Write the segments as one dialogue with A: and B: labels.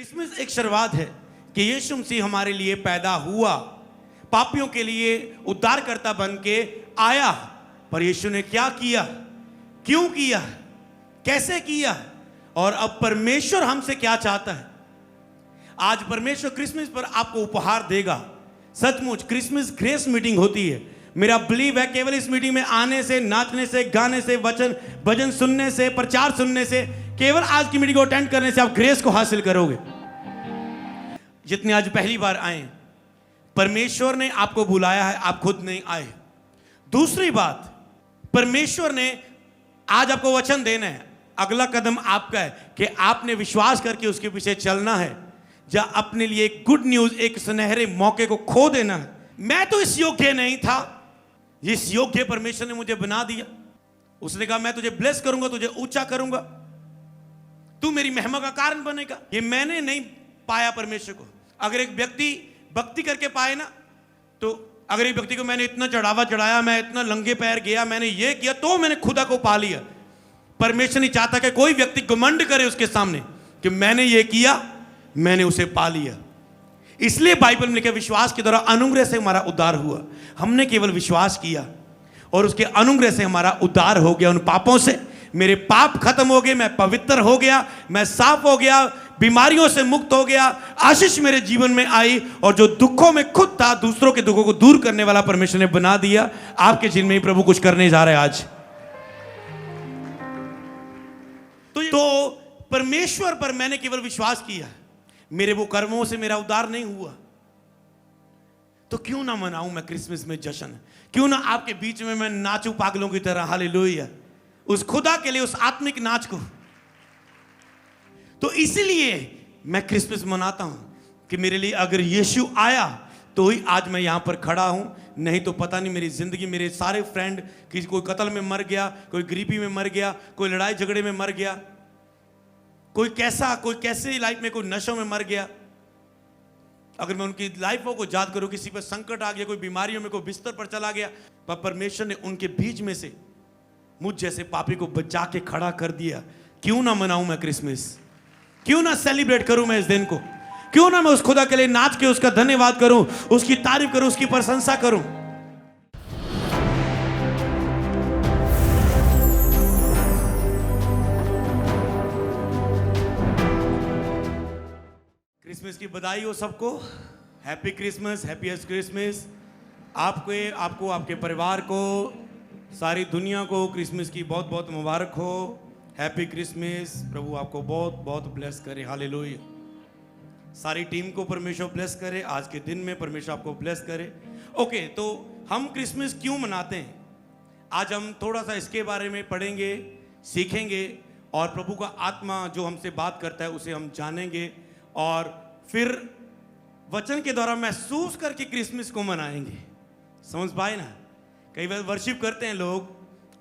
A: Christmas एक शुरुआत है कि यीशु मसीह हमारे लिए पैदा हुआ, पापियों के लिए उद्धारकर्ता बन के आया। पर यीशु ने क्या किया, क्यों किया, कैसे किया और अब परमेश्वर हमसे क्या चाहता है। आज परमेश्वर क्रिसमस पर आपको उपहार देगा। सचमुच क्रिसमस ग्रेस मीटिंग होती है। मेरा बिलीव है केवल इस मीटिंग में आने से, नाचने से, गाने से, वचन भजन सुनने से, प्रचार सुनने से, केवल आज की मीटिंग को अटेंड करने से आप ग्रेस को हासिल करोगे। जितने आज पहली बार आए, परमेश्वर ने आपको बुलाया है, आप खुद नहीं आए। दूसरी बात, परमेश्वर ने आज आपको वचन देना है। अगला कदम आपका है कि आपने विश्वास करके उसके पीछे चलना है, या अपने लिए एक गुड न्यूज, एक सुनहरे मौके को खो देना है। मैं तो इस योग्य नहीं था, इस योग्य परमेश्वर ने मुझे बना दिया। उसने कहा मैं तुझे ब्लेस करूंगा, तुझे ऊंचा करूंगा, तू मेरी महिमा का कारण बनेगा। ये मैंने नहीं पाया परमेश्वर को। अगर एक व्यक्ति भक्ति करके पाए ना, तो अगर एक व्यक्ति को मैंने इतना चढ़ावा चढ़ाया, मैं इतना लंगे पैर गया, मैंने ये किया, तो मैंने खुदा को पा लिया। परमेश्वर नहीं चाहता कि कोई व्यक्ति घमंड करे उसके सामने कि मैंने ये किया, मैंने उसे पा लिया। इसलिए बाइबल में लिखा विश्वास के द्वारा अनुग्रह से हमारा उद्धार हुआ। हमने केवल विश्वास किया और उसके अनुग्रह से हमारा उद्धार हो गया। उन पापों से मेरे पाप खत्म हो गए, मैं पवित्र हो गया, मैं साफ हो गया, बीमारियों से मुक्त हो गया, आशीष मेरे जीवन में आई। और जो दुखों में खुद था, दूसरों के दुखों को दूर करने वाला परमेश्वर ने बना दिया। आपके जीवन में ही प्रभु कुछ करने जा रहे हैं आज। तो परमेश्वर पर मैंने केवल विश्वास किया, मेरे वो कर्मों से मेरा उद्धार नहीं हुआ। तो क्यों ना मनाऊं मैं क्रिसमस में जश्न, क्यों ना आपके बीच में मैं नाचूं पागलों की तरह, हालेलुया, उस खुदा के लिए, उस आत्मिक नाच को। तो इसलिए मैं क्रिसमस मनाता हूं कि मेरे लिए अगर यीशु आया तो ही आज मैं यहां पर खड़ा हूं। नहीं तो पता नहीं मेरी जिंदगी, मेरे सारे फ्रेंड, किसी कोई कत्ल में मर गया, कोई गरीबी में मर गया, कोई लड़ाई झगड़े में मर गया, कोई कैसे लाइफ में, कोई नशों में मर गया। अगर मैं उनकी लाइफों को याद करूं, किसी पर संकट आ गया, कोई बीमारियों में, कोई बिस्तर पर चला गया, पर परमेश्वर ने उनके बीच में से मुझ जैसे पापी को बचा के खड़ा कर दिया। क्यों ना मनाऊं मैं क्रिसमस, क्यों ना सेलिब्रेट करूं मैं इस दिन को, क्यों ना मैं उस खुदा के लिए नाच के उसका धन्यवाद करूं, उसकी तारीफ करूं, उसकी प्रशंसा करूं। क्रिसमस की बधाई हो सबको। Happy Christmas, happiest Christmas. आपको, आपके परिवार को, सारी दुनिया को क्रिसमस की बहुत बहुत मुबारक हो। Happy Christmas. प्रभु आपको बहुत बहुत ब्लेस करे, हालेलुया। सारी टीम को परमेश्वर ब्लेस करे, आज के दिन में परमेश्वर आपको ब्लेस करे। ओके, तो हम क्रिसमस क्यों मनाते हैं, आज हम थोड़ा सा इसके बारे में पढ़ेंगे, सीखेंगे, और प्रभु का आत्मा जो हमसे बात करता है उसे हम जानेंगे, और फिर वचन के द्वारा महसूस करके क्रिसमस को मनाएंगे। समझ पाए ना। कई बार वर्शिप करते हैं लोग,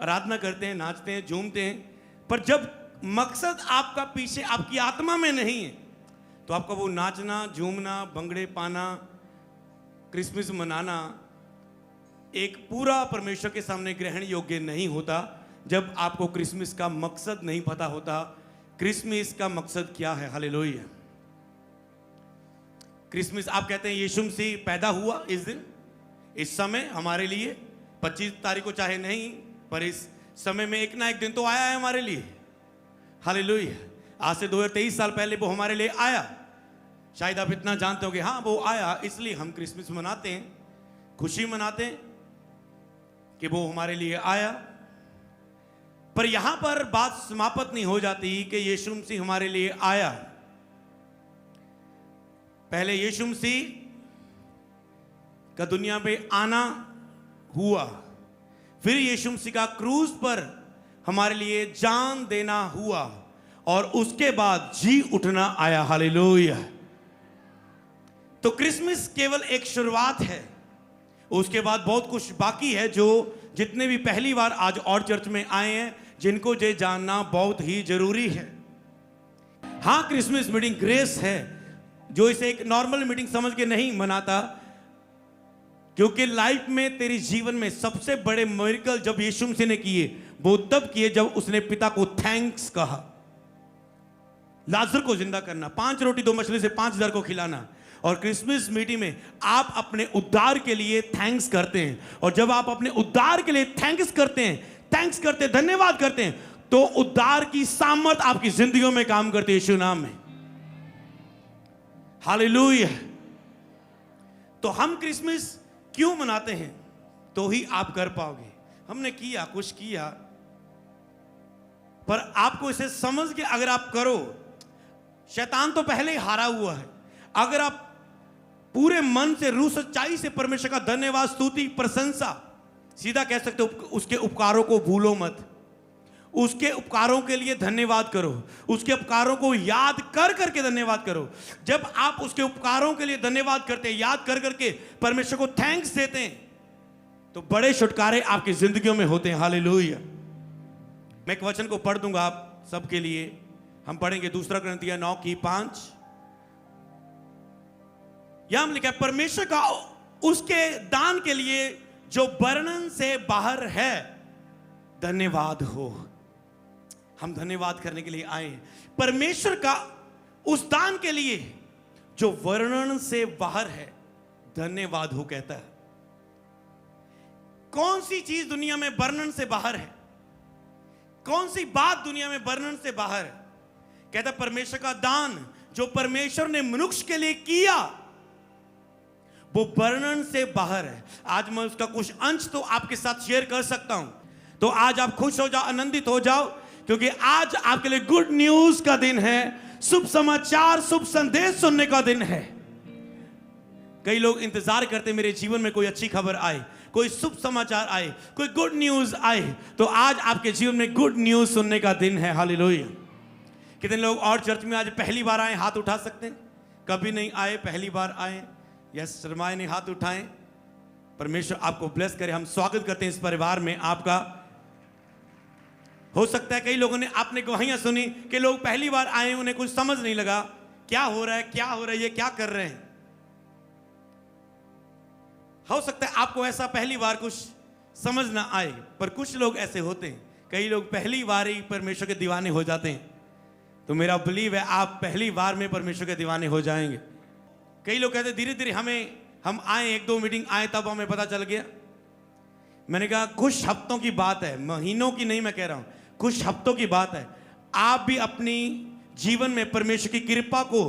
A: आराधना करते हैं, नाचते हैं, झूमते हैं, पर जब मकसद आपका पीछे आपकी आत्मा में नहीं है, तो आपका वो नाचना, झूमना, भंगड़े पाना, क्रिसमस मनाना एक पूरा परमेश्वर के सामने ग्रहण योग्य नहीं होता, जब आपको क्रिसमस का मकसद नहीं पता होता। क्रिसमस का मकसद क्या है, हालेलुया। क्रिसमस आप कहते हैं यीशु मसीह पैदा हुआ इस दिन, इस समय हमारे लिए। 25 तारीख को चाहे नहीं, पर इस समय में एक ना एक दिन तो आया है हमारे लिए, हालेलुया। आज से 2023 साल पहले वो हमारे लिए आया। शायद आप इतना जानते हो कि हाँ वो आया, इसलिए हम क्रिसमस मनाते हैं, खुशी मनाते हैं कि वो हमारे लिए आया। पर यहां पर बात समाप्त नहीं हो जाती कि यीशु मसीह हमारे लिए आया। पहले यीशु मसीह का दुनिया पे आना हुआ, फिर यीशु मसीह का क्रूज पर हमारे लिए जान देना हुआ, और उसके बाद जी उठना आया, हालेलुया। तो क्रिसमस केवल एक शुरुआत है, उसके बाद बहुत कुछ बाकी है, जो जितने भी पहली बार आज और चर्च में आए हैं, जिनको ये जानना बहुत ही जरूरी है। हाँ, क्रिसमस मीटिंग ग्रेस है, जो इसे एक नॉर्मल मीटिंग समझ के नहीं मनाता, क्योंकि लाइफ में तेरी जीवन में सबसे बड़े मिरेकल जब यीशु मसीह ने किए, वो तब किए जब उसने पिता को थैंक्स कहा। लाजर को जिंदा करना, 5 रोटी 2 मछली से 5,000 को खिलाना। और क्रिसमस मीटिंग में आप अपने उद्धार के लिए थैंक्स करते हैं, और जब आप अपने उद्धार के लिए थैंक्स करते हैं, धन्यवाद करते हैं, तो उद्धार की सामर्थ आपकी जिंदगियों में काम करती है यीशु नाम में। हालेलुया। तो हम क्रिसमस क्यों मनाते हैं, तो ही आप कर पाओगे। हमने किया, कुछ किया, पर आपको इसे समझ के अगर आप करो, शैतान तो पहले ही हारा हुआ है। अगर आप पूरे मन से, रूह, सच्चाई से परमेश्वर का धन्यवाद, स्तुति, प्रशंसा, सीधा कह सकते हो उसके उपकारों को भूलो मत, उसके उपकारों के लिए धन्यवाद करो, उसके उपकारों को याद कर करके धन्यवाद करो। जब आप उसके उपकारों के लिए धन्यवाद करते हैं, याद कर करके परमेश्वर को थैंक्स देते हैं, तो बड़े छुटकारे आपकी जिंदगियों में होते हैं। हालेलुया। मैं एक वचन को पढ़ दूंगा आप सबके लिए। हम पढ़ेंगे 2 कुरिन्थियों 9:5। यहां लिखा है, परमेश्वर का उसके दान के लिए जो वर्णन से बाहर है धन्यवाद हो। हम धन्यवाद करने के लिए आए। परमेश्वर का उस दान के लिए जो वर्णन से बाहर है धन्यवाद हो, कहता है। कौन सी चीज दुनिया में वर्णन से बाहर है? कौन सी बात दुनिया में वर्णन से बाहर है? कहता है परमेश्वर का दान जो परमेश्वर ने मनुष्य के लिए किया वो वर्णन से बाहर है। आज मैं उसका कुछ अंश तो आपके साथ शेयर कर सकता हूं। तो आज आप खुश हो जाओ, आनंदित हो जाओ, क्योंकि आज आपके लिए गुड न्यूज का दिन है, शुभ समाचार, शुभ संदेश सुनने का दिन है। कई लोग इंतजार करते मेरे जीवन में कोई अच्छी खबर आए, कोई शुभ समाचार आए, कोई गुड न्यूज आए। तो आज आपके जीवन में गुड न्यूज सुनने का दिन है। हालेलुया। कितने लोग और चर्च में आज पहली बार आए, हाथ उठा सकते हैं? कभी नहीं आए, पहली बार आए? यस, शर्माए नहीं, हाथ उठाएं। परमेश्वर आपको ब्लेस करे। हम स्वागत करते हैं इस परिवार में आपका। हो सकता है कई लोगों ने आपने गवाहियां सुनी कि लोग पहली बार आए, उन्हें कुछ समझ नहीं लगा, क्या हो रहा है, क्या हो रहा है, ये क्या कर रहे हैं। हो सकता है आपको ऐसा पहली बार कुछ समझ ना आए, पर कुछ लोग ऐसे होते हैं, कई लोग पहली बार ही परमेश्वर के दीवाने हो जाते हैं। तो मेरा बिलीव है आप पहली बार में परमेश्वर के दीवाने हो जाएंगे। कई लोग कहते धीरे धीरे हम आए, 1-2 मीटिंग आए तब हमें पता चल गया। मैंने कहा कुछ हफ्तों की बात है, महीनों की नहीं मैं कह रहा हूं, कुछ हफ्तों की बात है। आप भी अपनी जीवन में परमेश्वर की कृपा को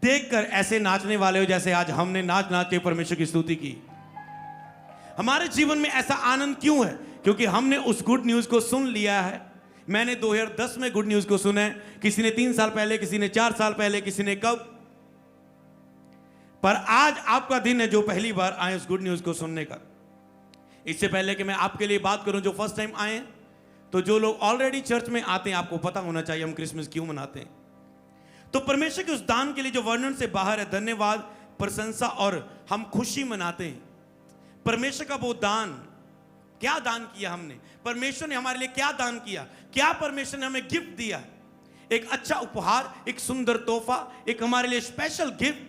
A: देखकर ऐसे नाचने वाले हो जैसे आज हमने नाच नाच के परमेश्वर की स्तुति की। हमारे जीवन में ऐसा आनंद क्यों है? क्योंकि हमने उस गुड न्यूज को सुन लिया है। मैंने 2010 में गुड न्यूज को सुना है, किसी ने 3 साल पहले, किसी ने 4 साल पहले, किसी ने कब। पर आज आपका दिन है जो पहली बार आए उस गुड न्यूज को सुनने का। इससे पहले कि मैं आपके लिए बात करूं जो फर्स्ट टाइम आए, तो जो लोग ऑलरेडी चर्च में आते हैं आपको पता होना चाहिए हम क्रिसमस क्यों मनाते हैं। तो परमेश्वर के उस दान के लिए जो वर्णन से बाहर है, धन्यवाद, प्रशंसा और हम खुशी मनाते हैं। परमेश्वर का वो दान, क्या दान किया हमने, परमेश्वर ने हमारे लिए क्या दान किया, क्या परमेश्वर ने हमें गिफ्ट दिया, एक अच्छा उपहार, एक सुंदर तोहफा, एक हमारे लिए स्पेशल गिफ्ट,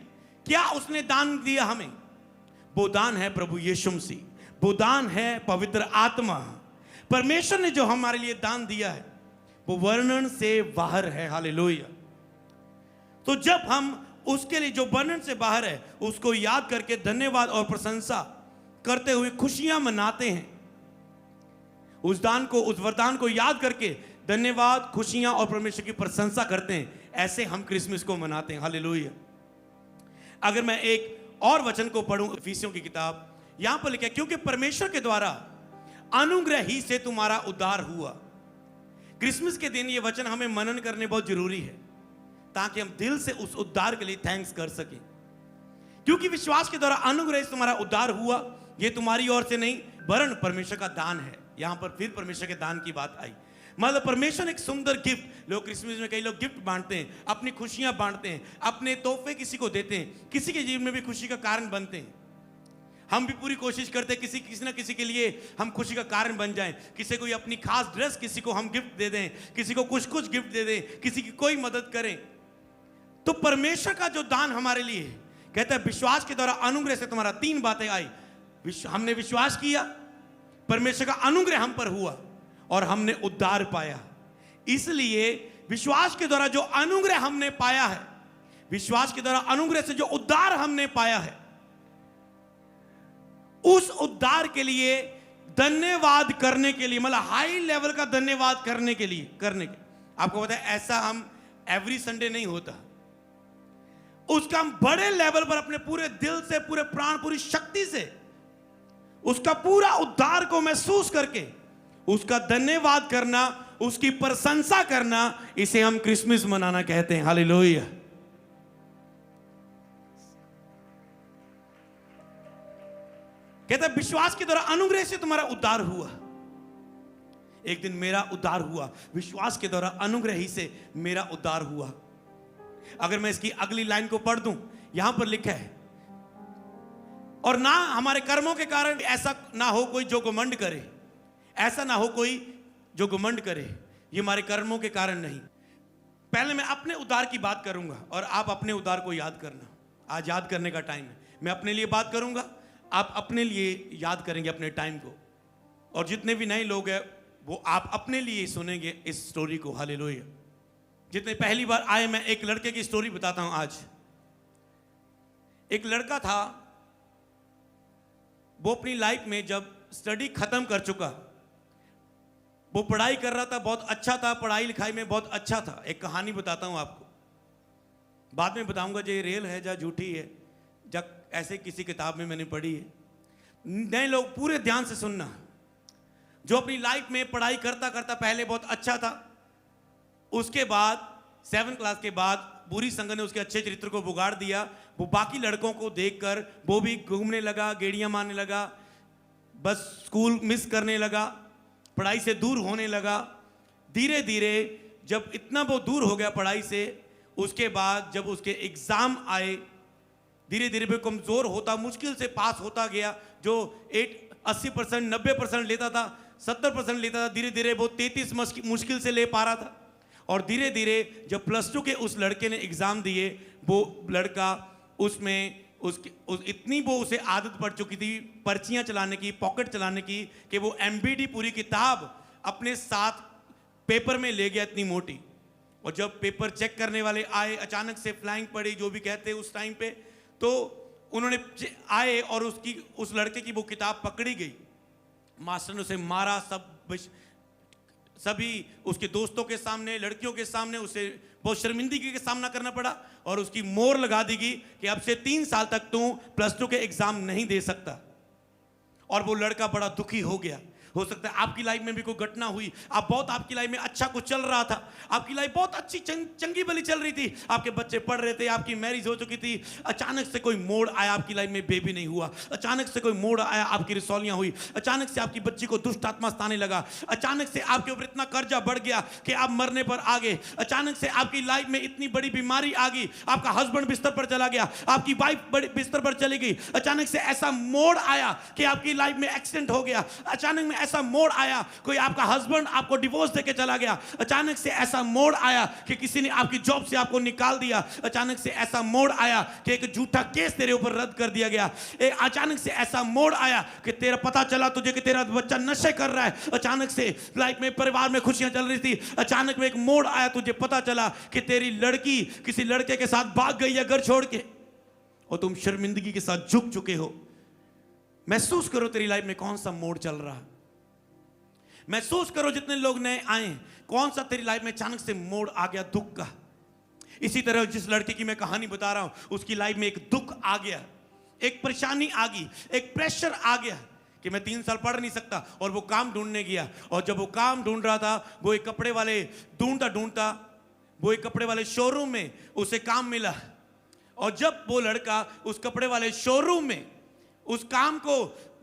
A: क्या उसने दान दिया हमें? वो दान है प्रभु यीशु मसीह, वो दान है पवित्र आत्मा। परमेश्वर ने जो हमारे लिए दान दिया है वो वर्णन से बाहर है। हालेलुया। तो जब हम उसके लिए जो वर्णन से बाहर है उसको याद करके धन्यवाद और प्रशंसा करते हुए खुशियां मनाते हैं, उस दान को, उस वरदान को याद करके धन्यवाद, खुशियां और परमेश्वर की प्रशंसा करते हैं, ऐसे हम क्रिसमस को मनाते हैं। हालेलुया। अगर मैं एक और वचन को पढ़ूं, इफिसियों की किताब, यहां पर लिखा है क्योंकि परमेश्वर के द्वारा अनुग्रह ही से तुम्हारा उद्धार हुआ। क्रिसमस के दिन ये वचन हमें मनन करने बहुत जरूरी है ताकि हम दिल से उस उद्धार के लिए थैंक्स कर सकें। क्योंकि विश्वास के द्वारा अनुग्रह से तुम्हारा उद्धार हुआ, ये तुम्हारी ओर से नहीं वरन परमेश्वर का दान है। यहां पर फिर परमेश्वर के दान की बात आई, मतलब परमेश्वर ने एक सुंदर गिफ्ट। लोग क्रिसमस में कई लोग गिफ्ट बांटते हैं, अपनी खुशियां बांटते हैं, अपने तोहफे किसी को देते हैं, किसी के जीवन में भी खुशी का कारण बनते हैं। हम भी पूरी कोशिश करते हैं किसी ना किसी के लिए हम खुशी का कारण बन जाएं। किसी को अपनी खास ड्रेस किसी को हम गिफ्ट दे दें, किसी को कुछ गिफ्ट दे दें, किसी की कोई मदद करें। तो परमेश्वर का जो दान हमारे लिए कहता है विश्वास के द्वारा अनुग्रह से तुम्हारा 3 बातें आई। हमने विश्वास किया, परमेश्वर का अनुग्रह हम पर हुआ और हमने उद्धार पाया। इसलिए विश्वास के द्वारा जो अनुग्रह हमने पाया है, विश्वास के द्वारा अनुग्रह से जो उद्धार हमने पाया है, उस उद्धार के लिए धन्यवाद करने के लिए, मतलब हाई लेवल का धन्यवाद करने के लिए आपको पता है ऐसा हम एवरी संडे नहीं होता। उसका हम बड़े लेवल पर अपने पूरे दिल से, पूरे प्राण, पूरी शक्ति से उसका पूरा उद्धार को महसूस करके उसका धन्यवाद करना, उसकी प्रशंसा करना, इसे हम क्रिसमस मनाना कहते हैं। हालेलुया। कहते हैं विश्वास के द्वारा अनुग्रह से तुम्हारा उद्धार हुआ। एक दिन मेरा उद्धार हुआ, विश्वास के द्वारा अनुग्रह ही से मेरा उद्धार हुआ। अगर मैं इसकी अगली लाइन को पढ़ दूं, यहां पर लिखा है, और ना हमारे कर्मों के कारण ऐसा ना हो कोई जो घमंड करे, ऐसा ना हो कोई जो घमंड करे। ये हमारे कर्मों के कारण नहीं। पहले मैं अपने उद्धार की बात करूंगा और आप अपने उद्धार को याद करना। आज याद करने का टाइम है। मैं अपने लिए बात करूंगा, आप अपने लिए याद करेंगे अपने टाइम को, और जितने भी नए लोग हैं वो आप अपने लिए सुनेंगे इस स्टोरी को। हालेलुया। जितने पहली बार आए, मैं एक लड़के की स्टोरी बताता हूं आज। एक लड़का था, वो अपनी लाइफ में जब स्टडी खत्म कर चुका, वो पढ़ाई कर रहा था, बहुत अच्छा था, पढ़ाई लिखाई में बहुत अच्छा था। एक कहानी बताता हूं आपको, बाद में बताऊंगा जो ये रियल है या झूठी है, जब ऐसे किसी किताब में मैंने पढ़ी है। नए लोग पूरे ध्यान से सुनना। जो अपनी लाइफ में पढ़ाई करता करता पहले बहुत अच्छा था, उसके बाद 7th क्लास के बाद बुरी संगत ने उसके अच्छे चरित्र को बिगाड़ दिया। वो बाकी लड़कों को देखकर वो भी घूमने लगा, गेड़ियां मारने लगा, बस स्कूल मिस करने लगा, पढ़ाई से दूर होने लगा। धीरे धीरे जब इतना वो दूर हो गया पढ़ाई से, उसके बाद जब उसके एग्जाम आए, धीरे धीरे वो कमजोर होता, मुश्किल से पास होता गया। जो 80%, 90% लेता था, 70% लेता था, धीरे धीरे वो 33 मुश्किल से ले पा रहा था। और धीरे धीरे जब +2 के उस लड़के ने एग्जाम दिए, वो लड़का उसमें इतनी वो उसे आदत पड़ चुकी थी पर्चियां चलाने की, पॉकेट चलाने की, कि वो MBD पूरी किताब अपने साथ पेपर में ले गया, इतनी मोटी। और जब पेपर चेक करने वाले आए, अचानक से फ्लाइंग पड़ी, जो भी कहते हैं उस टाइम पे, तो उन्होंने आए और उस लड़के की वो किताब पकड़ी गई। मास्टर ने उसे मारा, सभी उसके दोस्तों के सामने, लड़कियों के सामने उसे बहुत शर्मिंदगी का सामना करना पड़ा, और उसकी मोहर लगा दी गई कि अब से 3 साल तक तू +2 के एग्जाम नहीं दे सकता। और वो लड़का बड़ा दुखी हो गया। हो सकता है आपकी लाइफ में भी कोई घटना हुई, आपकी लाइफ में अच्छा कुछ चल रहा था, आपकी लाइफ बहुत अच्छी चंगी भली चल रही थी, आपके बच्चे पढ़ रहे थे, आपकी मैरिज हो चुकी थी, अचानक से कोई मोड़ आया, आपकी लाइफ में बेबी नहीं हुआ, अचानक से कोई मोड़ आया, आपकी रिसौलियां हुई, अचानक से आपकी बच्ची को दुष्ट आत्मा सताने लगा, अचानक से आपके ऊपर इतना कर्जा बढ़ गया कि आप मरने पर आ गए, अचानक से आपकी लाइफ में इतनी बड़ी बीमारी आ गई, आपका हस्बैंड बिस्तर पर चला गया, आपकी वाइफ बिस्तर पर चली गई, अचानक से ऐसा मोड़ आया कि आपकी लाइफ में एक्सीडेंट हो गया, अचानक में ऐसा मोड़ आया कोई आपका हस्बैंड आपको डिवोर्स देके चला गया, अचानक से ऐसा मोड़ आया कि किसी ने आपकी जॉब से आपको निकाल दिया, अचानक से ऐसा मोड़ आया कि एक झूठा केस तेरे ऊपर रद्द कर दिया गया, अचानक से ऐसा मोड़ आया कि तेरा पता चला तुझे कि तेरा बच्चा नशे कर रहा है, अचानक से लाइफ में परिवार में खुशियां चल रही थी, अचानक में एक मोड़ आया, तुझे पता चला कि तेरी लड़की किसी लड़के के साथ भाग गई है घर छोड़ के, और तुम शर्मिंदगी के साथ झुक चुके हो। महसूस करो तेरी लाइफ में कौन सा मोड़ चल रहा है। महसूस करो जितने लोग नए आए, कौन सा तेरी लाइफ में अचानक से मोड़ आ गया दुख का। इसी तरह जिस लड़के की मैं कहानी बता रहा हूं, उसकी लाइफ में एक दुख आ गया, एक परेशानी आ गई, एक प्रेशर आ गया कि मैं 3 साल पढ़ नहीं सकता, और वो काम ढूंढने गया। और जब वो काम ढूंढ रहा था, वो एक कपड़े वाले ढूंढता वो एक कपड़े वाले शोरूम में उसे काम मिला। और जब वो लड़का उस कपड़े वाले शोरूम में उस काम को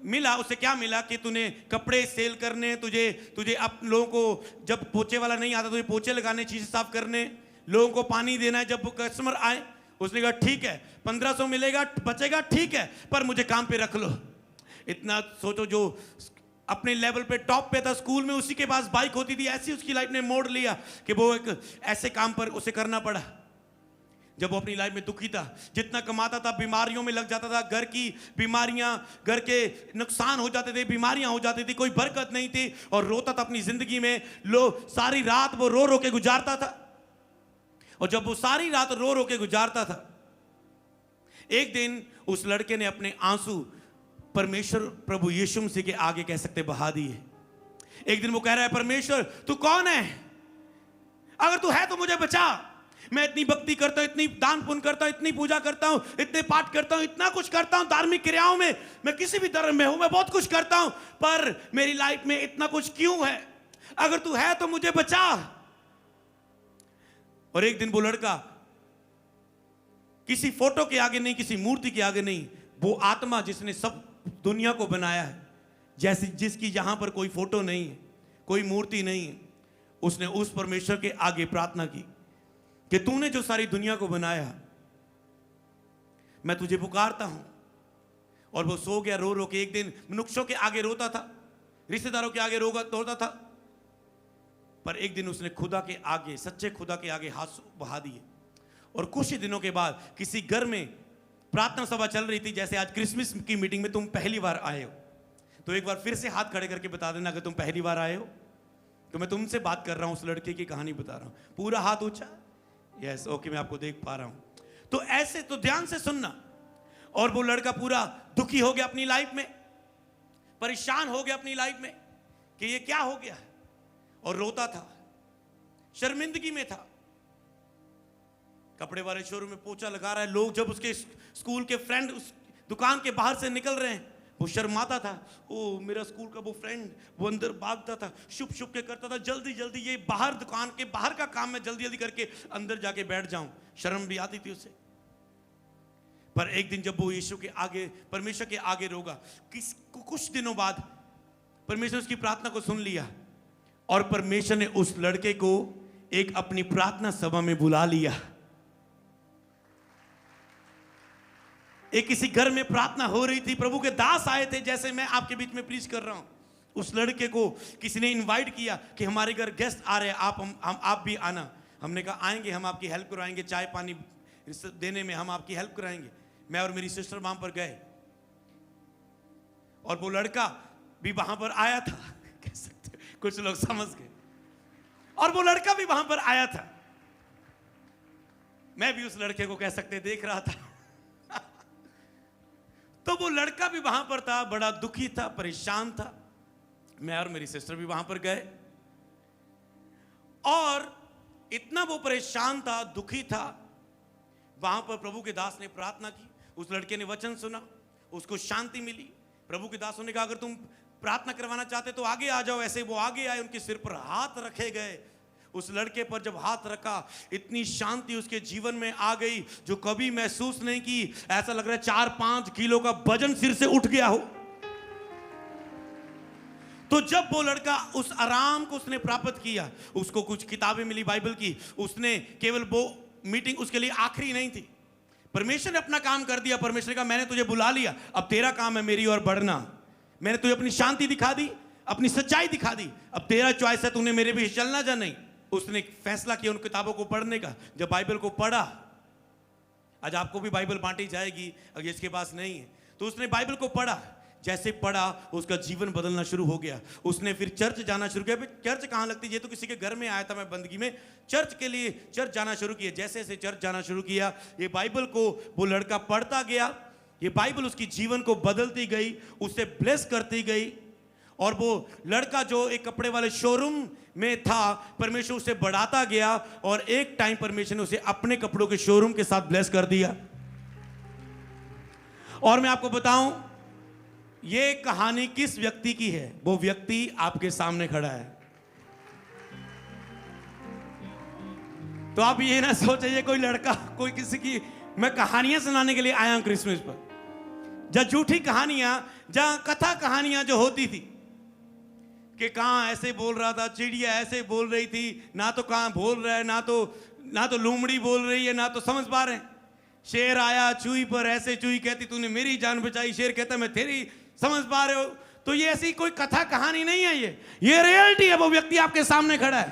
A: मिला, उसे क्या मिला कि तूने कपड़े सेल करने, तुझे आप लोगों को, जब पोछे वाला नहीं आता तुझे पोछे लगाने, चीजें साफ करने, लोगों को पानी देना है जब वो कस्टमर आए। उसने कहा ठीक है 1500 मिलेगा, बचेगा, ठीक है, पर मुझे काम पे रख लो। इतना सोचो, जो अपने लेवल पे टॉप पे था, स्कूल में उसी के पास बाइक होती थी, ऐसी उसकी लाइफ ने मोड़ लिया कि वो एक ऐसे काम पर उसे करना पड़ा। जब वो अपनी लाइफ में दुखी था, जितना कमाता था बीमारियों में लग जाता था, घर की बीमारियां, घर के नुकसान हो जाते थे, बीमारियां हो जाती थी, कोई बरकत नहीं थी, और रोता था अपनी जिंदगी में। सारी रात वो रो रो के गुजारता था। और जब वो सारी रात रो रो के गुजारता था, एक दिन उस लड़के ने अपने आंसू परमेश्वर प्रभु यीशु मसीह के आगे कह सकते बहा दिए। एक दिन वो कह रहा है, परमेश्वर तू कौन है? अगर तू है तो मुझे बचा। मैं इतनी भक्ति करता हूं, इतनी दान पुण्य करता हूं, इतनी पूजा करता हूं, इतने पाठ करता हूं, इतना कुछ करता हूं धार्मिक क्रियाओं में, मैं किसी भी धर्म में हूं, मैं बहुत कुछ करता हूं, पर मेरी लाइफ में इतना कुछ क्यों है? अगर तू है तो मुझे बचा। और एक दिन वो लड़का किसी फोटो के आगे नहीं, किसी मूर्ति के आगे नहीं, वो आत्मा जिसने सब दुनिया को बनाया है, जैसे जिसकी यहां पर कोई फोटो नहीं है, कोई मूर्ति नहीं है, उसने उस परमेश्वर के आगे प्रार्थना की कि तूने जो सारी दुनिया को बनाया, मैं तुझे पुकारता हूं। और वो सो गया रो रो के। एक दिन मनुष्यों के आगे रोता था, रिश्तेदारों के आगे रोता था, पर एक दिन उसने खुदा के आगे, सच्चे खुदा के आगे हाथ बहा दिए। और कुछ ही दिनों के बाद किसी घर में प्रार्थना सभा चल रही थी, जैसे आज क्रिसमस की मीटिंग में तुम पहली बार आए हो, तो एक बार फिर से हाथ खड़े करके बता देना अगर तुम पहली बार आए हो। तो मैं तुमसे बात कर रहा हूं, उस लड़के की कहानी बता रहा हूं। पूरा हाथ ऊंचा, यस, ओके, मैं आपको देख पा रहा हूं। तो ऐसे तो ध्यान से सुनना। और वो लड़का पूरा दुखी हो गया अपनी लाइफ में, परेशान हो गया अपनी लाइफ में कि ये क्या हो गया, और रोता था, शर्मिंदगी में था। कपड़े वाले शोरूम में पोछा लगा रहा है, लोग जब उसके स्कूल के फ्रेंड उस दुकान के बाहर से निकल रहे हैं, वो शर्माता था। ओ मेरा स्कूल का वो फ्रेंड, वो अंदर भागता था, छुप छुप के करता था, जल्दी जल्दी ये बाहर दुकान के बाहर का काम मैं जल्दी जल्दी करके अंदर जाके बैठ जाऊं। शर्म भी आती थी उसे। पर एक दिन जब वो यीशु के आगे, परमेश्वर के आगे रोगा, कुछ दिनों बाद परमेश्वर उसकी प्रार्थना को सुन लिया, और परमेश्वर ने उस लड़के को एक अपनी प्रार्थना सभा में बुला लिया। एक किसी घर में प्रार्थना हो रही थी, प्रभु के दास आए थे, जैसे मैं आपके बीच में प्रीच कर रहा हूं। उस लड़के को किसी ने इनवाइट किया कि हमारे घर गेस्ट आ रहे हैं, आप भी आना। हमने कहा आएंगे, हम आपकी हेल्प कराएंगे, चाय पानी देने में हम आपकी हेल्प कराएंगे। मैं और मेरी सिस्टर वहां पर गए, और वो लड़का भी वहां पर आया था, कह सकते कुछ लोग समझ गए, और वो लड़का भी वहां पर आया था। मैं भी उस लड़के को कह सकते देख रहा था। तो वो लड़का भी वहां पर था, बड़ा दुखी था, परेशान था। मैं और मेरी सिस्टर भी वहां पर गए, और इतना वो परेशान था, दुखी था। वहां पर प्रभु के दास ने प्रार्थना की, उस लड़के ने वचन सुना, उसको शांति मिली। प्रभु के दास ने कहा अगर तुम प्रार्थना करवाना चाहते तो आगे आ जाओ। ऐसे वो आगे आए, उनके सिर पर हाथ रखे गए। उस लड़के पर जब हाथ रखा, इतनी शांति उसके जीवन में आ गई जो कभी महसूस नहीं की। ऐसा लग रहा है 4-5 किलो का वजन सिर से उठ गया हो। तो जब वो लड़का उस आराम को उसने प्राप्त किया, उसको कुछ किताबें मिली बाइबल की, उसने केवल वो मीटिंग उसके लिए आखिरी नहीं थी। परमेश्वर ने अपना काम कर दिया। परमेश्वर ने कहा मैंने तुझे बुला लिया, अब तेरा काम है मेरी ओर बढ़ना। मैंने तुझे अपनी शांति दिखा दी, अपनी सच्चाई दिखा दी, अब तेरा चॉइस है, तूने मेरे पीछे चलना या नहीं। उसने फैसला किया उन किताबों को पढ़ने का। जब बाइबल को पढ़ा, आज आपको भी बाइबल बांटी जाएगी अगर इसके पास नहीं है तो, उसने बाइबल को पढ़ा। जैसे पढ़ा उसका जीवन बदलना शुरू हो गया। उसने फिर चर्च जाना शुरू किया। चर्च कहाँ लगती है, ये तो किसी के घर में आया था मैं बंदगी में, चर्च के लिए चर्च जाना शुरू किया। जैसे जैसे चर्च जाना शुरू किया, ये बाइबल को वो लड़का पढ़ता गया। ये बाइबल उसकी जीवन को बदलती गई, उसे ब्लेस करती गई। और वो लड़का जो एक कपड़े वाले शोरूम में था, परमेश्वर उसे बढ़ाता गया, और एक टाइम परमेश्वर ने उसे अपने कपड़ों के शोरूम के साथ ब्लेस कर दिया। और मैं आपको बताऊं, ये कहानी किस व्यक्ति की है? वो व्यक्ति आपके सामने खड़ा है। तो आप ये ना सोचिए कोई लड़का, कोई किसी की मैं कहानियां सुनाने के लिए आया हूं क्रिसमस पर। जहां झूठी कहानियां, जहां कथा कहानियां जो होती थी कि कहां ऐसे बोल रहा था, चिड़िया ऐसे बोल रही थी, ना तो कहां बोल रहा है, ना तो लूमड़ी बोल रही है, ना तो समझ पा रहे हैं। शेर आया चूई पर, ऐसे चूई कहती तूने मेरी जान बचाई, शेर कहता मैं तेरी, समझ पा रहे हो? तो ये ऐसी कोई कथा कहानी नहीं है, ये रियलिटी है। वो व्यक्ति आपके सामने खड़ा है,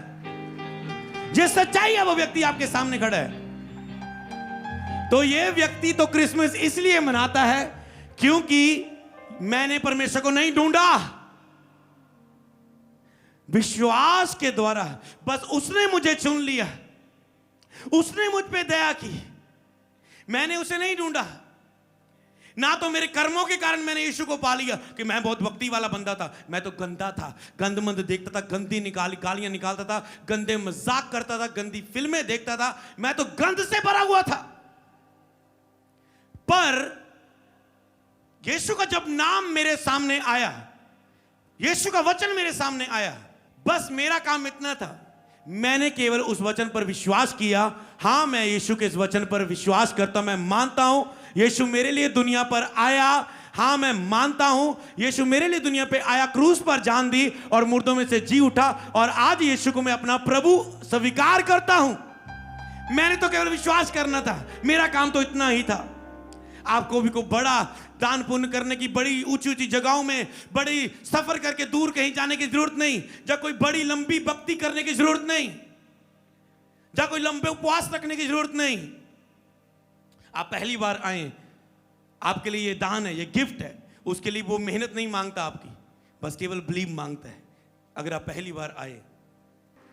A: ये सच्चाई है, वो व्यक्ति आपके सामने खड़ा है। तो ये व्यक्ति तो क्रिसमस इसलिए मनाता है क्योंकि मैंने परमेश्वर को नहीं ढूंढा, विश्वास के द्वारा बस उसने मुझे चुन लिया। उसने मुझ पे दया की, मैंने उसे नहीं ढूंढा। ना तो मेरे कर्मों के कारण मैंने यीशु को पा लिया कि मैं बहुत भक्ति वाला बंदा था, मैं तो गंदा था, गंदमंद देखता था, गंदी गालियां निकालता था, गंदे मजाक करता था, गंदी फिल्में देखता था, मैं तो गंद से भरा हुआ था। पर यीशु का जब नाम मेरे सामने आया, यीशु का वचन मेरे सामने आया, बस मेरा काम इतना था, मैंने केवल उस वचन पर विश्वास किया। हां, मैं यीशु के इस वचन पर विश्वास करता हूं, मैं मानता हूं यीशु मेरे लिए दुनिया पर आया। हां, मैं मानता हूं यीशु मेरे लिए दुनिया पे आया, क्रूस पर जान दी और मुर्दों में से जी उठा, और आज यीशु को मैं अपना प्रभु स्वीकार करता हूं। मैंने तो केवल विश्वास करना था, मेरा काम तो इतना ही था। आपको भी को बड़ा दान पुण्य करने की, बड़ी ऊंची ऊंची जगहों में बड़ी सफर करके दूर कहीं जाने की जरूरत नहीं, जब कोई बड़ी लंबी भक्ति करने की जरूरत नहीं, जब कोई लंबे उपवास रखने की जरूरत नहीं। आप पहली बार आए, आपके लिए ये दान है, ये गिफ्ट है, उसके लिए वो मेहनत नहीं मांगता आपकी, बस केवल बिलीव मांगता है। अगर आप पहली बार आए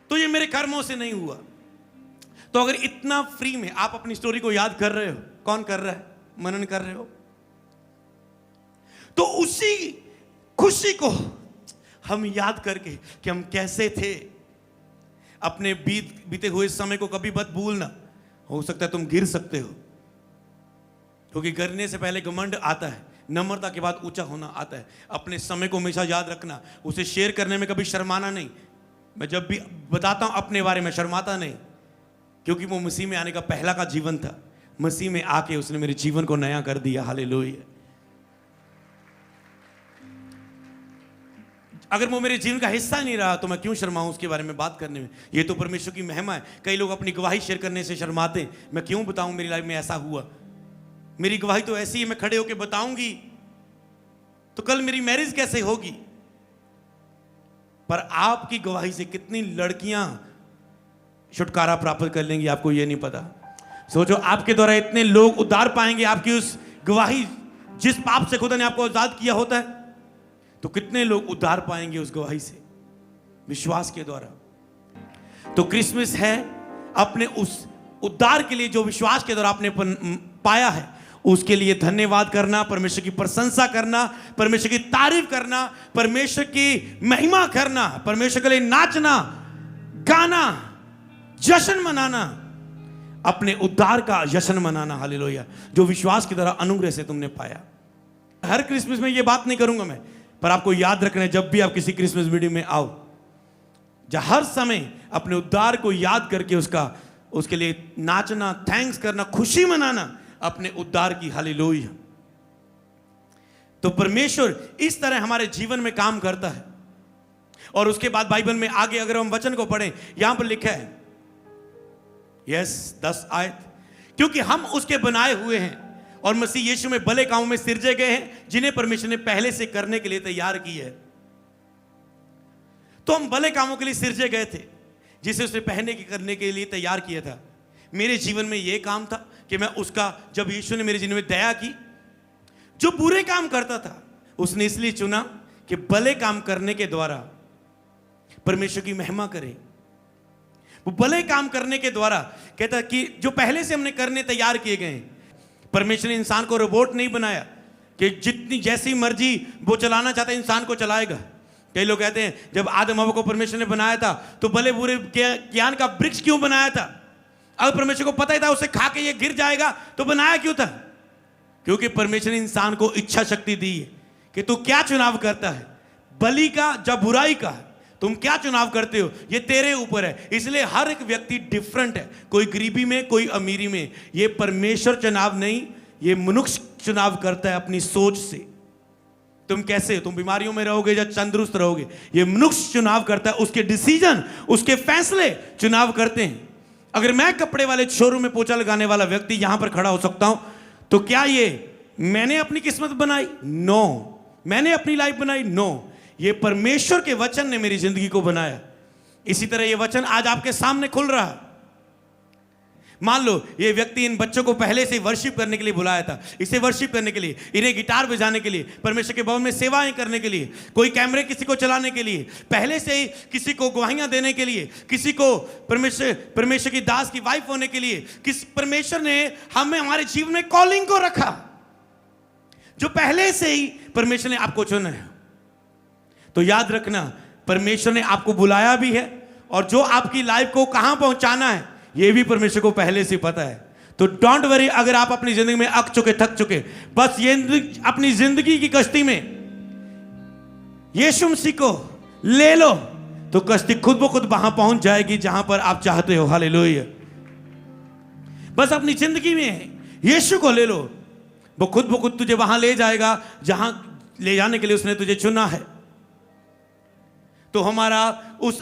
A: तो ये मेरे कर्मों से नहीं हुआ। तो अगर इतना फ्री में आप अपनी स्टोरी को याद कर रहे हो, कौन कर रहा है, मनन कर रहे हो, तो उसी खुशी को हम याद करके कि हम कैसे थे, अपने बीते हुए समय को कभी मत भूलना। हो सकता है तुम गिर सकते हो, क्योंकि गिरने से पहले घमंड आता है, नम्रता के बाद ऊंचा होना आता है। अपने समय को हमेशा याद रखना, उसे शेयर करने में कभी शर्माना नहीं। मैं जब भी बताता हूं अपने बारे में शर्माता नहीं, क्योंकि वो मसीह में आने का पहला का जीवन था। मसीह में आके उसने मेरे जीवन को नया कर दिया। हालेलुया। अगर वो मेरे जीवन का हिस्सा नहीं रहा तो मैं क्यों शर्माऊं उसके बारे में बात करने में। ये तो परमेश्वर की महिमा है। कई लोग अपनी गवाही शेयर करने से शर्माते हैं। मैं क्यों बताऊं मेरी लाइफ में ऐसा हुआ, मेरी गवाही तो ऐसी है, मैं खड़े होकर बताऊंगी तो कल मेरी मैरिज कैसे होगी। पर आपकी गवाही से कितनी लड़कियां छुटकारा प्राप्त कर लेंगी, आपको ये नहीं पता। सोचो, आपके द्वारा इतने लोग उद्धार पाएंगे, आपकी उस गवाही, जिस पाप से खुदा ने आपको आजाद किया होता है, तो कितने लोग उद्धार पाएंगे उस गवाही से, विश्वास के द्वारा। तो क्रिसमस है अपने उस उद्धार के लिए जो विश्वास के द्वारा आपने पाया है, उसके लिए धन्यवाद करना, परमेश्वर की प्रशंसा करना, परमेश्वर की तारीफ करना, परमेश्वर की महिमा करना, परमेश्वर के लिए नाचना, गाना, जश्न मनाना, अपने उद्धार का जश्न मनाना। हालेलुया, जो विश्वास के द्वारा अनुग्रह से तुमने पाया। हर क्रिसमस में ये बात नहीं करूंगा मैं, पर आपको याद रखना है, जब भी आप किसी क्रिसमस मीटिंग में आओ, हर समय अपने उद्धार को याद करके उसके लिए नाचना, थैंक्स करना, खुशी मनाना अपने उद्धार की। हालेलुया। तो परमेश्वर इस तरह हमारे जीवन में काम करता है। और उसके बाद बाइबल में आगे अगर हम वचन को पढ़ें, यहां पर लिखा है, 10 आयत, क्योंकि हम उसके बनाए हुए हैं और मसीह यीशु में भले कामों में सिरजे गए हैं, जिन्हें परमेश्वर ने पहले से करने के लिए तैयार की है। तो हम भले कामों के लिए सिरजे गए थे, जिसे उसने पहले करने के लिए तैयार किया था। मेरे जीवन में यह काम था कि मैं उसका, जब यीशु ने मेरे जीवन में दया की, जो बुरे काम करता था उसने इसलिए चुना कि भले काम करने के द्वारा परमेश्वर की महिमा करे। वो भले काम करने के द्वारा कहता कि जो पहले से हमने करने तैयार किए गए। परमेश्वर ने इंसान को रोबोट नहीं बनाया कि जितनी जैसी मर्जी वो चलाना चाहता है इंसान को चलाएगा। कई लोग कहते हैं जब आदम हव्वा को परमेश्वर ने बनाया था तो भले बुरे ज्ञान का वृक्ष क्यों बनाया था? अगर परमेश्वर को पता ही था उसे खा के ये गिर जाएगा तो बनाया क्यों था? क्योंकि परमेश्वर ने इंसान को इच्छा शक्ति दी है कि तू क्या चुनाव करता है, बलि का या बुराई का। तुम क्या चुनाव करते हो ये तेरे ऊपर है। इसलिए हर एक व्यक्ति डिफरेंट है, कोई गरीबी में, कोई अमीरी में। ये परमेश्वर चुनाव नहीं, ये मनुष्य चुनाव करता है अपनी सोच से। तुम कैसे, तुम बीमारियों में रहोगे या तंदुरुस्त रहोगे, ये मनुष्य चुनाव करता है। उसके डिसीजन, उसके फैसले चुनाव करते हैं। अगर मैं कपड़े वाले शोरूम में पोछा लगाने वाला व्यक्ति यहां पर खड़ा हो सकता हूं, तो क्या ये मैंने अपनी किस्मत बनाई? नो। मैंने अपनी लाइफ बनाई? नो। ये परमेश्वर के वचन ने मेरी जिंदगी को बनाया। इसी तरह ये वचन आज आपके सामने खुल रहा है। मान लो ये व्यक्ति इन बच्चों को पहले से वर्शिप करने के लिए बुलाया था, इसे वर्शिप करने के लिए, इन्हें गिटार बजाने के लिए, परमेश्वर के भवन में सेवाएं करने के लिए, कोई कैमरे किसी को चलाने के लिए, पहले से ही किसी को गवाहियां देने के लिए, किसी को परमेश्वर की दास की वाइफ होने के लिए, किस परमेश्वर ने हमें हमारे जीवन में कॉलिंग को रखा, जो पहले से ही परमेश्वर ने आपको चुना है। तो याद रखना, परमेश्वर ने आपको बुलाया भी है और जो आपकी लाइफ को कहां पहुंचाना है ये भी परमेश्वर को पहले से पता है। तो डोंट वरी, अगर आप अपनी जिंदगी में अक चुके, थक चुके, बस ये अपनी जिंदगी की कश्ती में यीशु मसीह को ले लो तो कश्ती खुद ब खुद वहां पहुंच जाएगी जहां पर आप चाहते हो। हालेलुया। बस अपनी जिंदगी में यीशु को ले लो, वो खुद ब खुद तुझे वहां ले जाएगा जहां ले जाने के लिए उसने तुझे चुना है। तो हमारा उस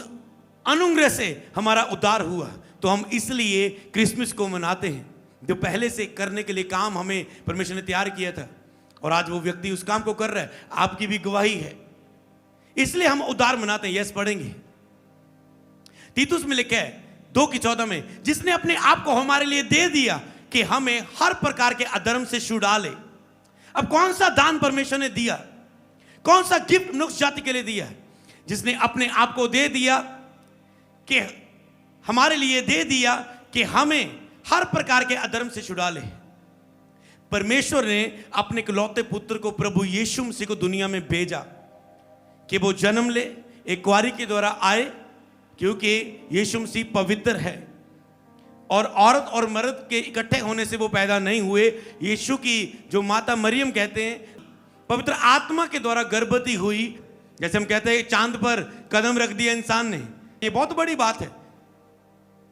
A: अनुग्रह से हमारा उद्धार हुआ, तो हम इसलिए क्रिसमस को मनाते हैं, जो पहले से करने के लिए काम हमें परमेश्वर ने तैयार किया था और आज वो व्यक्ति उस काम को कर रहा है। आपकी भी गवाही है, इसलिए हम उद्धार मनाते हैं। यस पढ़ेंगे, तीतुस में लिखा है 2:14 में, जिसने अपने आप को हमारे लिए दे दिया कि हमें हर प्रकार के अधर्म से छुड़ा ले। अब कौन सा दान परमेश्वर ने दिया, कौन सा गिफ्ट मनुष्य जाति के लिए दिया? जिसने अपने आप को दे दिया कि हमारे लिए दे दिया कि हमें हर प्रकार के अधर्म से छुड़ा ले। परमेश्वर ने अपने इकलौते पुत्र को प्रभु यीशु मसीह को दुनिया में भेजा कि वो जन्म ले, एक कुंवारी के द्वारा आए, क्योंकि यीशु मसीह पवित्र है और औरत और मर्द के इकट्ठे होने से वो पैदा नहीं हुए। यीशु की जो माता मरियम कहते हैं, पवित्र आत्मा के द्वारा गर्भवती हुई। जैसे हम कहते हैं चांद पर कदम रख दिया इंसान ने, ये बहुत बड़ी बात है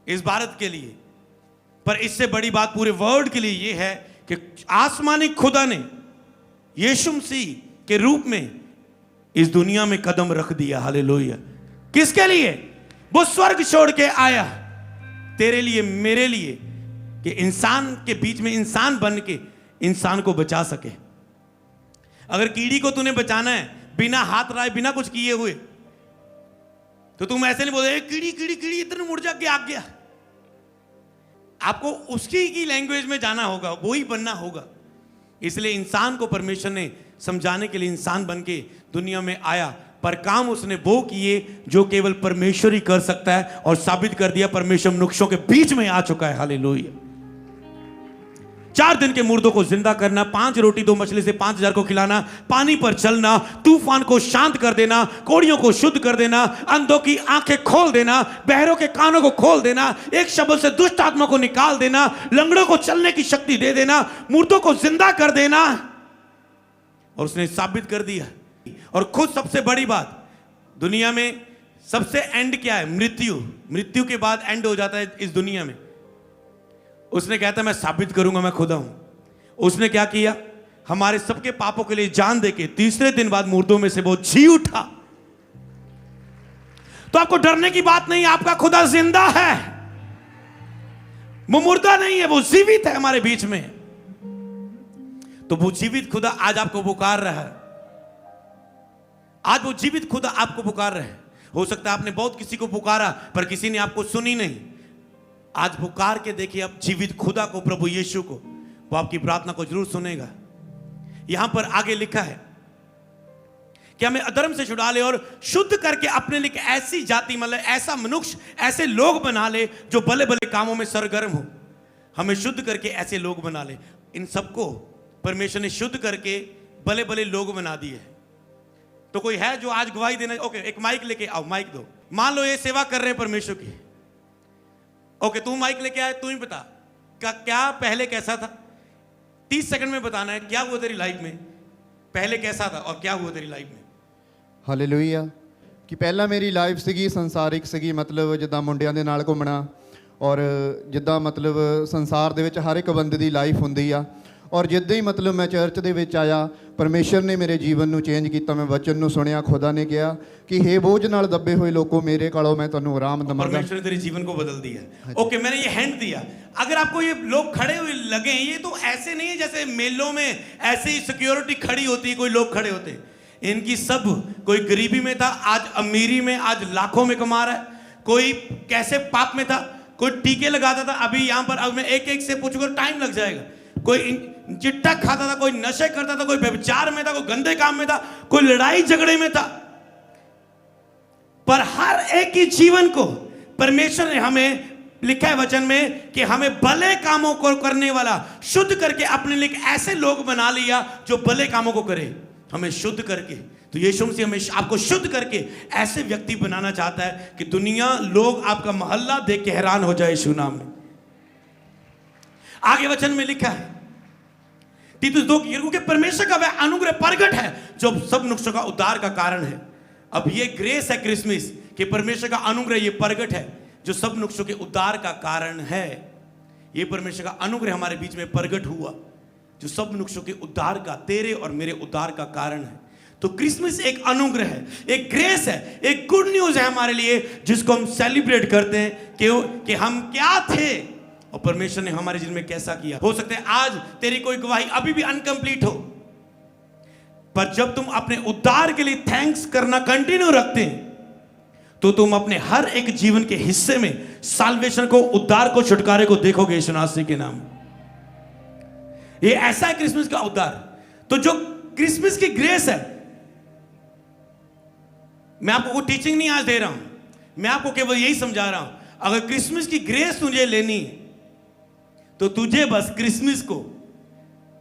A: इस भारत के लिए, पर इससे बड़ी बात पूरे वर्ल्ड के लिए ये है कि आसमानी खुदा ने यीशु मसीह के रूप में इस दुनिया में कदम रख दिया। हालेलुया। किसके लिए? वो स्वर्ग छोड़ के आया तेरे लिए, मेरे लिए, कि इंसान के बीच में इंसान बन के इंसान को बचा सके। अगर कीड़ी को तूने बचाना है बिना हाथ लाए, बिना कुछ किए हुए, तो तुम ऐसे नहीं बोले कीड़ी कीड़ी कीड़ी इधर मुड़ जा के आ गया। आपको उसकी की लैंग्वेज में जाना होगा, वो ही बनना होगा। इसलिए इंसान को परमेश्वर ने समझाने के लिए इंसान बन के दुनिया में आया, पर काम उसने वो किए जो केवल परमेश्वर ही कर सकता है, और साबित कर दिया परमेश्वर मनुष्यों के बीच में आ चुका है। हालेलुया। 4 दिन के मुर्दों को जिंदा करना, 5 रोटी 2 मछली से 5000 को खिलाना, पानी पर चलना, तूफान को शांत कर देना, कोढ़ियों को शुद्ध कर देना, अंधों की आंखें खोल देना, बहरों के कानों को खोल देना, एक शब्द से दुष्ट आत्मा को निकाल देना, लंगड़ों को चलने की शक्ति दे देना, मुर्दों को जिंदा कर देना। और उसने साबित कर दिया। और खुद सबसे बड़ी बात, दुनिया में सबसे एंड क्या है? मृत्यु। मृत्यु के बाद एंड हो जाता है इस दुनिया में। उसने कहता मैं साबित करूंगा मैं खुदा हूं। उसने क्या किया? हमारे सबके पापों के लिए जान देके तीसरे दिन बाद मुर्दों में से वो जी उठा। तो आपको डरने की बात नहीं, आपका खुदा जिंदा है, वो मुर्दा नहीं है, वो जीवित है हमारे बीच में। तो वो जीवित खुदा आज आपको पुकार रहा है। आज वो जीवित खुदा आपको पुकार रहा है। हो सकता है आपने बहुत किसी को पुकारा पर किसी ने आपको सुनी नहीं। आज पुकार के देखिए आप जीवित खुदा को, प्रभु यीशु को, वो आपकी प्रार्थना को जरूर सुनेगा। यहां पर आगे लिखा है कि हमें अधर्म से छुड़ा ले और शुद्ध करके अपने लिए ऐसी जाति, मतलब ऐसा मनुष्य, ऐसे लोग बना ले जो भले भले कामों में सरगर्म हो। हमें शुद्ध करके ऐसे लोग बना ले। इन सबको परमेश्वर ने शुद्ध करके भले भले लोग बना दिए। तो कोई है जो आज गवाही देना? ओके, एक माइक लेके आओ, माइक दो। मान लो ये सेवा कर रहे हैं परमेश्वर की। ओके, तू माइक लेके आए, तू ही बता क्या पहले कैसा था? 30 सेकंड में बताना है क्या हुआ तेरी लाइफ में, पहले कैसा था और क्या हुआ तेरी लाइफ में।
B: ਹਾਲੇਲੂਇਆ। ਕਿ ਪਹਿਲਾਂ ਮੇਰੀ ਲਾਈਫ ਸੀਗੀ ਸੰਸਾਰਿਕ ਸੀਗੀ, ਮਤਲਬ ਜਿੱਦਾਂ ਮੁੰਡਿਆਂ ਦੇ ਨਾਲ ਘੁੰਮਣਾ, ਔਰ ਜਿੱਦਾਂ ਮਤਲਬ ਸੰਸਾਰ ਦੇ ਵਿੱਚ ਹਰ ਇੱਕ ਬੰਦੇ ਦੀ ਲਾਈਫ ਹੁੰਦੀ ਆ। ਔਰ ਜਿੱਦਾਂ ਹੀ ਮਤਲਬ ਮੈਂ ਚਰਚ ਦੇ ਵਿੱਚ ਆਇਆ, ਪਰਮੇਸ਼ਰ ਨੇ ਮੇਰੇ ਜੀਵਨ ਨੂੰ ਚੇਂਜ ਕੀਤਾ। ਮੈਂ ਵਚਨ ਨੂੰ ਸੁਣਿਆ, ਖੁਦਾ ਨੇ ਕਿਹਾ कि हे बोझ नाल दबे हुए लोगों मेरे कालो मैं तन्नू आराम दवांगा।
A: परमेश्वर ने तेरे जीवन को बदल दिया। ओके, मैंने ये हैंड दिया। अगर आपको ये लोग खड़े हुए लगे, ये तो ऐसे नहीं है जैसे मेलों में ऐसे ही सिक्योरिटी खड़ी होती है, कोई लोग खड़े होते। इनकी सब, कोई गरीबी में था आज अमीरी में, आज लाखों में कमा रहा है, कोई कैसे पाप में था कोई टीके लगाता था, अभी यहां पर अब मैं एक एक से पूछूंगा टाइम लग जाएगा। कोई चिट्टा खाता था, कोई नशे करता था, कोई व्यभिचार में था, कोई गंदे काम में था, कोई लड़ाई झगड़े में था। पर हर एक की जीवन को परमेश्वर ने, हमें लिखा है वचन में कि हमें भले कामों को करने वाला शुद्ध करके अपने लिए ऐसे लोग बना लिया जो भले कामों को करे, हमें शुद्ध करके। तो यीशु मसीह हमें आपको शुद्ध करके ऐसे व्यक्ति बनाना चाहता है कि दुनिया, लोग, आपका मोहल्ला देख के हैरान हो जाए यीशु नाम में। आगे वचन में लिखा है तीतुस 2 कि परमेश्वर का वह अनुग्रह प्रगट है जो सब नुक्सों का उद्धार का कारण है। अब ये ग्रेस है क्रिसमस कि परमेश्वर का अनुग्रह ये प्रगट है जो सब नुक्सों के उद्धार का कारण है। ये परमेश्वर का अनुग्रह हमारे बीच में प्रगट हुआ जो सब नुक्सों के उद्धार का, तेरे और मेरे उद्धार का कारण है। तो क्रिसमस एक अनुग्रह है, एक ग्रेस है, एक गुड न्यूज है हमारे लिए, जिसको हम सेलिब्रेट करते हैं कि हम क्या थे और परमेश्वर ने हमारे जीवन में कैसा किया। हो सकता है आज तेरी कोई गवाही अभी भी अनकंप्लीट हो, पर जब तुम अपने उद्धार के लिए थैंक्स करना कंटिन्यू रखते हैं तो तुम अपने हर एक जीवन के हिस्से में साल्वेशन को, उद्धार को, छुटकारे को देखोगे यीशु मसीह के नाम। ये ऐसा है क्रिसमस का उद्धार। तो जो क्रिसमस की ग्रेस है, मैं आपको कोई टीचिंग नहीं आज दे रहा हूं, मैं आपको केवल यही समझा रहा हूं। अगर क्रिसमस की ग्रेस तुझे लेनी है तो तुझे बस क्रिसमस को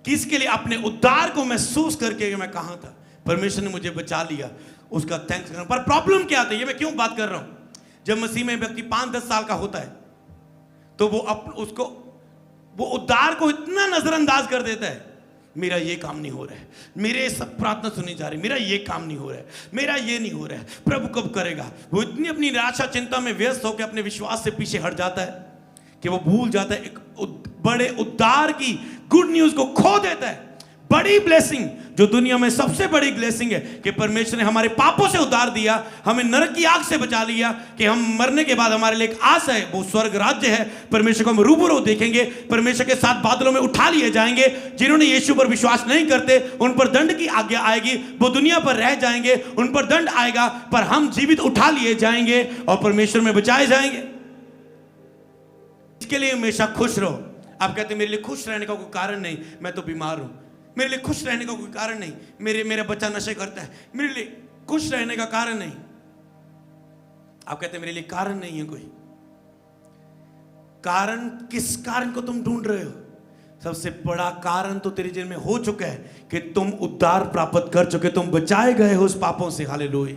A: किसके लिए, अपने उद्धार को महसूस करके मैं कहां था, परमेश्वर ने मुझे बचा लिया, उसका थैंक्स करना। पर प्रॉब्लम क्या आता है, ये मैं क्यों बात कर रहा हूं, जब मसीह में व्यक्ति 5-10 साल का होता है तो वो उद्धार को इतना नजरअंदाज कर देता है, मेरा ये काम नहीं हो रहा है, मेरे सब प्रार्थना सुनी जा रही, मेरा ये काम नहीं हो रहा है, मेरा ये नहीं हो रहा है, प्रभु कब करेगा। वो इतनी अपनी निराशा चिंता में व्यस्त होकर अपने विश्वास से पीछे हट जाता है कि वो भूल जाता है, एक बड़े उद्धार की गुड न्यूज को खो देता है। बड़ी ब्लेसिंग, जो दुनिया में सबसे बड़ी ब्लेसिंग है कि परमेश्वर ने हमारे पापों से उद्धार दिया, हमें नरक की आग से बचा लिया, कि हम मरने के बाद हमारे लिए एक आस है, वो स्वर्ग राज्य है, परमेश्वर को हम रूबरू देखेंगे, परमेश्वर के साथ बादलों में उठा लिए जाएंगे। जिन्होंने यीशु पर विश्वास नहीं करते उन पर दंड की आज्ञा आएगी, वो दुनिया पर रह जाएंगे, उन पर दंड आएगा, पर हम जीवित उठा लिए जाएंगे और परमेश्वर में बचाए जाएंगे। इसके लिए हमेशा खुश रहो। आप कहते हैं मेरे लिए खुश रहने का कोई कारण नहीं, मैं तो बीमार हूं, मेरे लिए खुश रहने का कोई कारण नहीं, मेरा बच्चा नशे करता है, मेरे लिए खुश रहने का कारण नहीं। आप कहते हैं मेरे लिए कारण नहीं है कोई। कारण, किस कारण को तुम ढूंढ रहे हो? सबसे बड़ा कारण तो तेरे जीवन में हो चुका है कि तुम उद्धार प्राप्त कर चुके, तुम बचाए गए हो उस पापों से। हालेलुया।